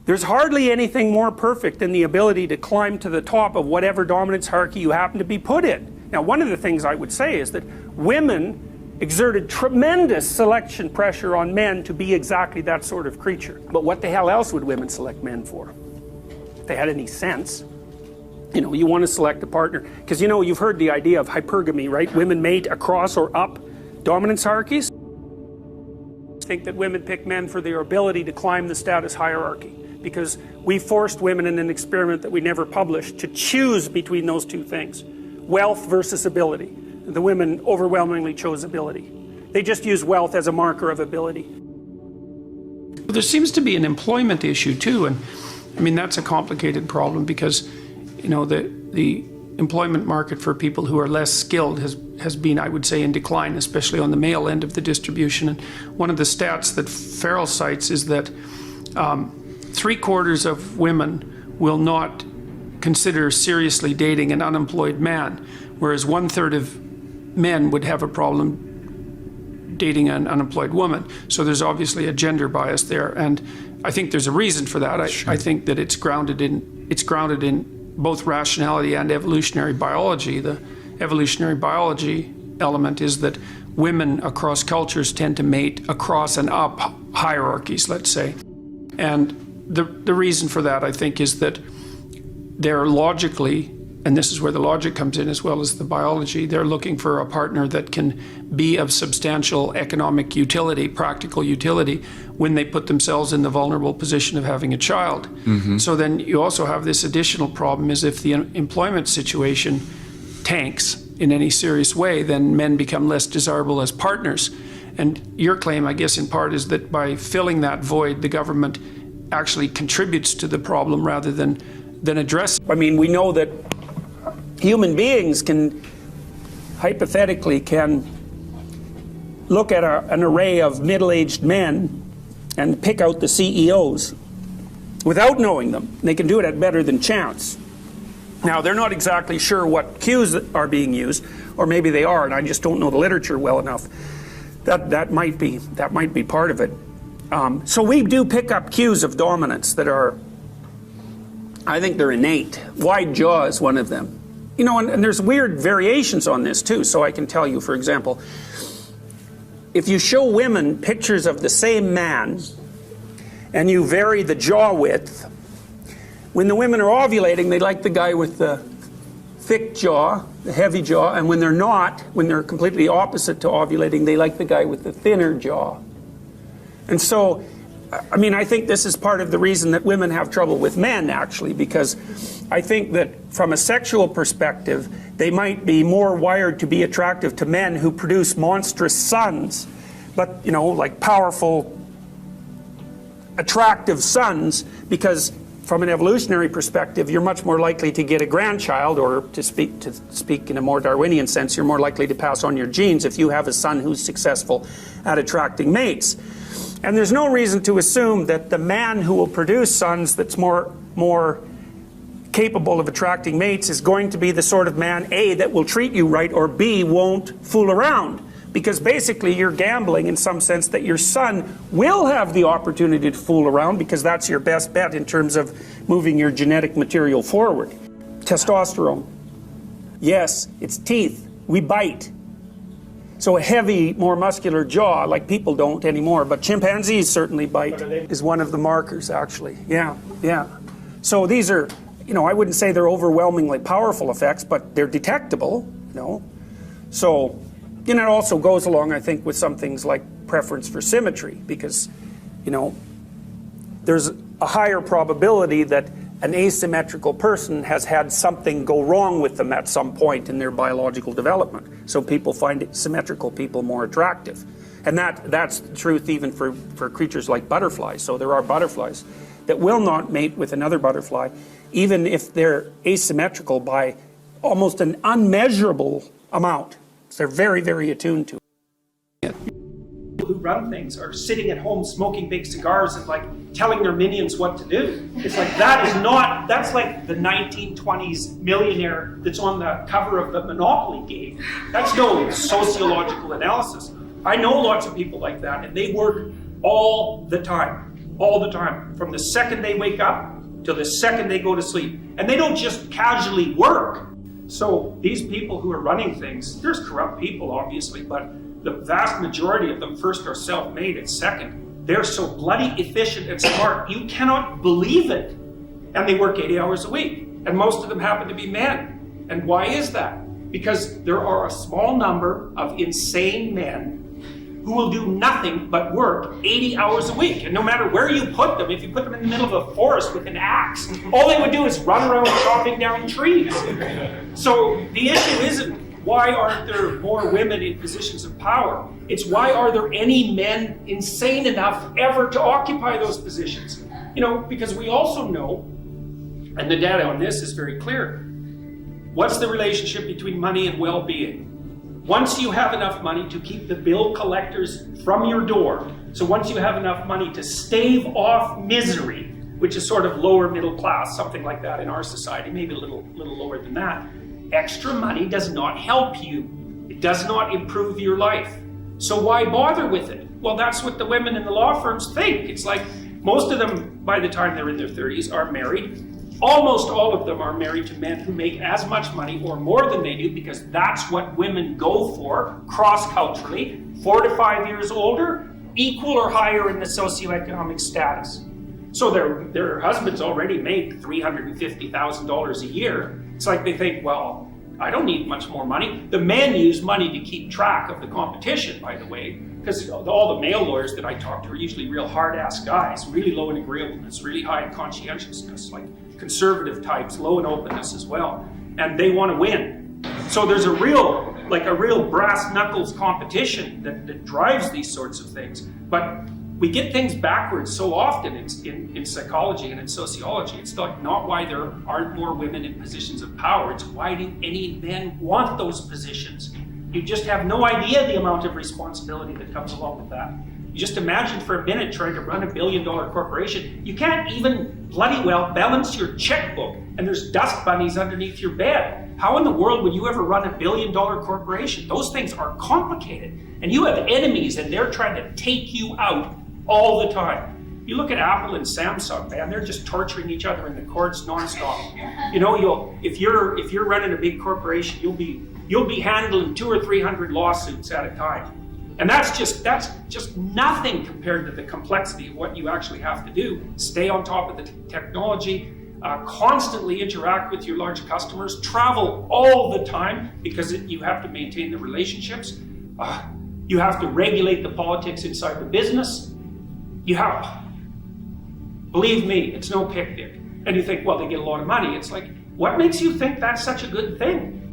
There's hardly anything more perfect than the ability to climb to the top of whatever dominance hierarchy you happen to be put in. Now, one of the things I would say is that women exerted tremendous selection pressure on men to be exactly that sort of creature. But what the hell else would women select men for? If they had any sense. You know, you want to select a partner, because you know, you've heard the idea of hypergamy, right? Women mate across or up dominance hierarchies. I think that women pick men for their ability to climb the status hierarchy, because we forced women in an experiment that we never published to choose between those two things, wealth versus ability. The women overwhelmingly chose ability. They just use wealth as a marker of ability. There seems to be an employment issue too, and I mean that's a complicated problem because, you know, the employment market for people who are less skilled has been, I would say, in decline, especially on the male end of the distribution. And one of the stats that Farrell cites is that 3/4 of women will not consider seriously dating an unemployed man, whereas 1/3 of men would have a problem dating an unemployed woman. So there's obviously a gender bias there, and I think there's a reason for that. I think that it's grounded in both rationality and evolutionary biology. The evolutionary biology element is that women across cultures tend to mate across and up hierarchies, let's say. And the reason for that, I think, is that they're logically, and this is where the logic comes in as well as the biology, they're looking for a partner that can be of substantial economic utility, practical utility, when they put themselves in the vulnerable position of having a child. Mm-hmm. So then you also have this additional problem is if the employment situation tanks in any serious way, then men become less desirable as partners. And your claim, I guess, in part is that by filling that void, the government actually contributes to the problem rather than address it. I mean, we know that human beings hypothetically can look at an array of middle-aged men and pick out the CEOs without knowing them. They can do it at better than chance. Now, they're not exactly sure what cues are being used, or maybe they are, and I just don't know the literature well enough. That might be part of it. So we do pick up cues of dominance that are, I think they're innate. Wide jaw is one of them. You know, and there's weird variations on this too. So I can tell you, for example, if you show women pictures of the same man and you vary the jaw width, when the women are ovulating, they like the guy with the thick jaw, the heavy jaw, and when they're not, when they're completely opposite to ovulating, they like the guy with the thinner jaw. And so, I mean, I think this is part of the reason that women have trouble with men, actually, because I think that from a sexual perspective, they might be more wired to be attractive to men who produce monstrous sons, but, you know, like powerful, attractive sons, because from an evolutionary perspective, you're much more likely to get a grandchild, or to speak in a more Darwinian sense, you're more likely to pass on your genes if you have a son who's successful at attracting mates. And there's no reason to assume that the man who will produce sons that's more capable of attracting mates is going to be the sort of man, A, that will treat you right, or B, won't fool around. Because basically you're gambling in some sense that your son will have the opportunity to fool around, because that's your best bet in terms of moving your genetic material forward. Testosterone. Yes, it's teeth. We bite. So a heavy, more muscular jaw, like people don't anymore, but chimpanzees certainly bite, is one of the markers, actually. Yeah. So these are, you know, I wouldn't say they're overwhelmingly powerful effects, but they're detectable, you know. So, and it also goes along, I think, with some things like preference for symmetry, because, you know, there's a higher probability that an asymmetrical person has had something go wrong with them at some point in their biological development. So people find symmetrical people more attractive. And that's the truth even for creatures like butterflies. So there are butterflies that will not mate with another butterfly, even if they're asymmetrical by almost an unmeasurable amount. So they're very, very attuned to it. Who run things are sitting at home smoking big cigars and like telling their minions what to do. It's like, that's like the 1920s millionaire that's on the cover of the Monopoly game. That's no sociological analysis. I know lots of people like that, and they work all the time. all the time, from the second they wake up till the second they go to sleep. And they don't just casually work. So these people who are running things, there's corrupt people obviously, but the vast majority of them first are self-made and second, they're so bloody efficient and smart, you cannot believe it. And they work 80 hours a week. And most of them happen to be men. And why is that? Because there are a small number of insane men who will do nothing but work 80 hours a week. And no matter where you put them, if you put them in the middle of a forest with an axe, all they would do is run around chopping down trees. So the issue isn't why aren't there more women in positions of power? It's why are there any men insane enough ever to occupy those positions? Because we also know, and the data on this is very clear, what's the relationship between money and well-being? Once you have enough money to keep the bill collectors from your door, so once you have enough money to stave off misery, which is sort of lower middle class, something like that in our society, maybe a little lower than that, extra money does not help you. It does not improve your life. So why bother with it? Well, that's what the women in the law firms think. It's like most of them, by the time they're in their 30s, are married. Almost all of them are married to men who make as much money or more than they do, because that's what women go for cross-culturally. 4 to 5 years older, equal or higher in the socioeconomic status. So their husbands already make $350,000 a year. It's like they think, well, I don't need much more money. The men use money to keep track of the competition, by the way, because all the male lawyers that I talk to are usually real hard-ass guys, really low in agreeableness, really high in conscientiousness, like conservative types, low in openness as well, and they want to win. So there's a real brass knuckles competition that drives these sorts of things. But we get things backwards so often in psychology and in sociology. It's not why there aren't more women in positions of power. It's why do any men want those positions? You just have no idea the amount of responsibility that comes along with that. You just imagine for a minute trying to run $1 billion corporation. You can't even bloody well balance your checkbook, and there's dust bunnies underneath your bed. How in the world would you ever run $1 billion corporation? Those things are complicated, and you have enemies, and they're trying to take you out all the time. You look at Apple and Samsung, man, they're just torturing each other in the courts nonstop. If you're running a big corporation, you'll be handling 200 or 300 lawsuits at a time. And that's just nothing compared to the complexity of what you actually have to do. Stay on top of the technology, constantly interact with your large customers, travel all the time because you have to maintain the relationships. You have to regulate the politics inside the business. Believe me, it's no picnic. And you think, well, they get a lot of money. It's like, what makes you think that's such a good thing?